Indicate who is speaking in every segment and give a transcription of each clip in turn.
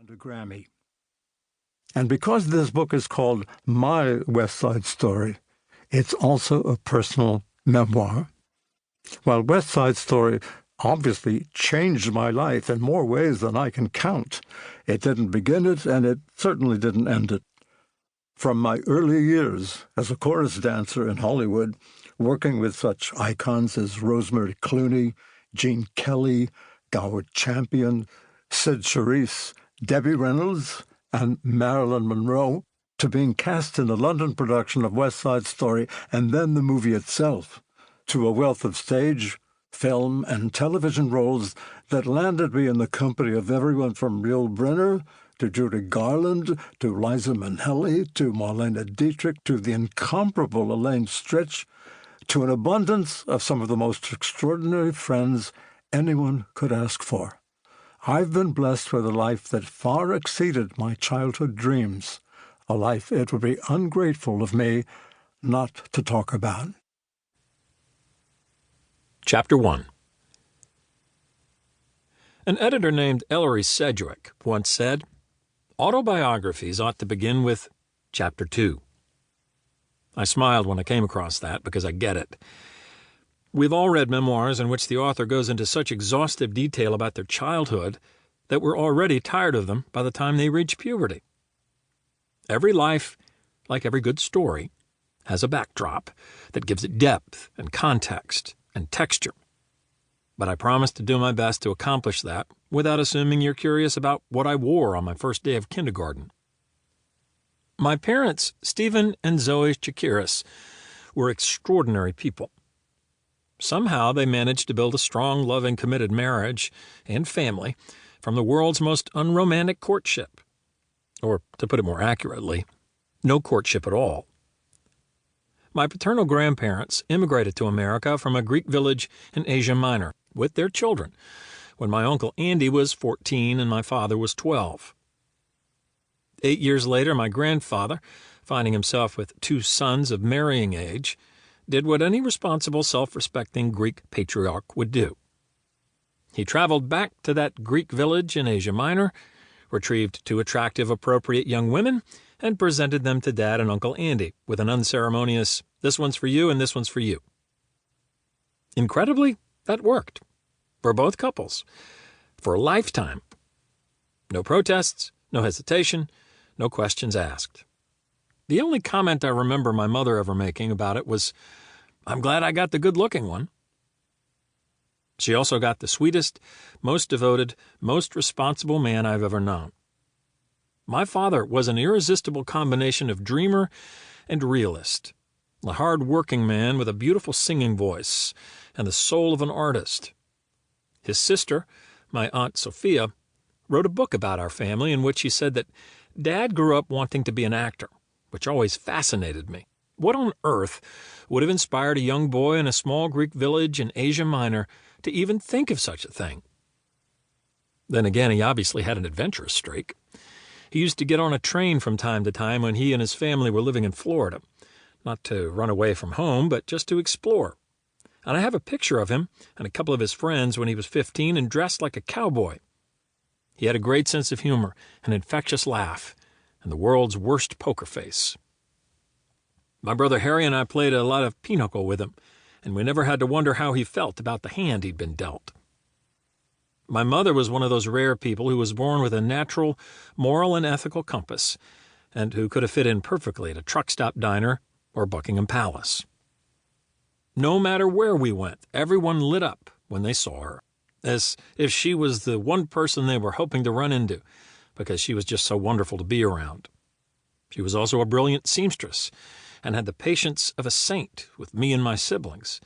Speaker 1: and a Grammy. And because this book is called My West Side Story, it's also a personal memoir. While West Side Story obviously changed my life in more ways than I can count, it didn't begin it, and it certainly didn't end it. From my early years as a chorus dancer in Hollywood, working with such icons as Rosemary Clooney, Gene Kelly, Howard Champion, Sid Charisse, Debbie Reynolds, and Marilyn Monroe, to being cast in a London production of West Side Story and then the movie itself, to a wealth of stage, film, and television roles that landed me in the company of everyone from Yul Brynner to Judy Garland, to Liza Minnelli, to Marlene Dietrich, to the incomparable Elaine Stritch, to an abundance of some of the most extraordinary friends anyone could ask for. I've been blessed with a life that far exceeded my childhood dreams, a life it would be ungrateful of me not to talk about.
Speaker 2: Chapter 1. An editor named Ellery Sedgwick once said, "Autobiographies ought to begin with Chapter 2. I smiled when I came across that because I get it. We've all read memoirs in which the author goes into such exhaustive detail about their childhood that we're already tired of them by the time they reach puberty. Every life, like every good story, has a backdrop that gives it depth and context and texture. But I promise to do my best to accomplish that without assuming you're curious about what I wore on my first day of kindergarten. My parents, Stephen and Zoe Chakiris, were extraordinary people. Somehow they managed to build a strong, loving, committed marriage and family from the world's most unromantic courtship. Or, to put it more accurately, no courtship at all. My paternal grandparents immigrated to America from a Greek village in Asia Minor with their children when my uncle Andy was 14 and my father was 12. 8 years later, my grandfather, finding himself with 2 sons of marrying age, did what any responsible, self-respecting Greek patriarch would do. He traveled back to that Greek village in Asia Minor, retrieved 2 attractive, appropriate young women, and presented them to Dad and Uncle Andy with an unceremonious, "This one's for you and this one's for you." Incredibly, that worked. For both couples. For a lifetime. No protests, no hesitation, no questions asked. The only comment I remember my mother ever making about it was, "I'm glad I got the good-looking one." She also got the sweetest, most devoted, most responsible man I've ever known. My father was an irresistible combination of dreamer and realist, a hard-working man with a beautiful singing voice and the soul of an artist. His sister, my Aunt Sophia, wrote a book about our family in which she said that Dad grew up wanting to be an actor, which always fascinated me. What on earth would have inspired a young boy in a small Greek village in Asia Minor to even think of such a thing? Then again, he obviously had an adventurous streak. He used to get on a train from time to time when he and his family were living in Florida, not to run away from home, but just to explore. And I have a picture of him and a couple of his friends when he was 15 and dressed like a cowboy. He had a great sense of humor, an infectious laugh, and the world's worst poker face. My brother Harry and I played a lot of pinochle with him, and we never had to wonder how he felt about the hand he'd been dealt. My mother was one of those rare people who was born with a natural moral and ethical compass, and who could have fit in perfectly at a truck stop diner or Buckingham Palace. No matter where we went, everyone lit up when they saw her, as if she was the one person they were hoping to run into, because she was just so wonderful to be around. She was also a brilliant seamstress, and had the patience of a saint with me and my siblings,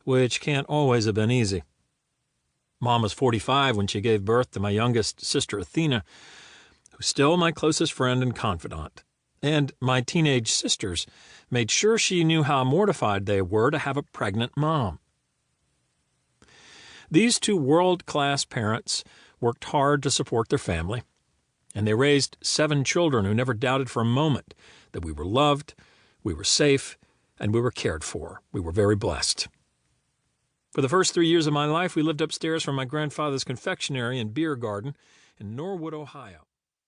Speaker 2: which can't always have been easy. Mom was 45 when she gave birth to my youngest sister, Athena, who's still my closest friend and confidant. And my teenage sisters made sure she knew how mortified they were to have a pregnant mom. These 2 world-class parents worked hard to support their family, and they raised 7 children who never doubted for a moment that we were loved, we were safe, and we were cared for. We were very blessed. For the first 3 years of my life, we lived upstairs from my grandfather's confectionery and beer garden in Norwood, Ohio.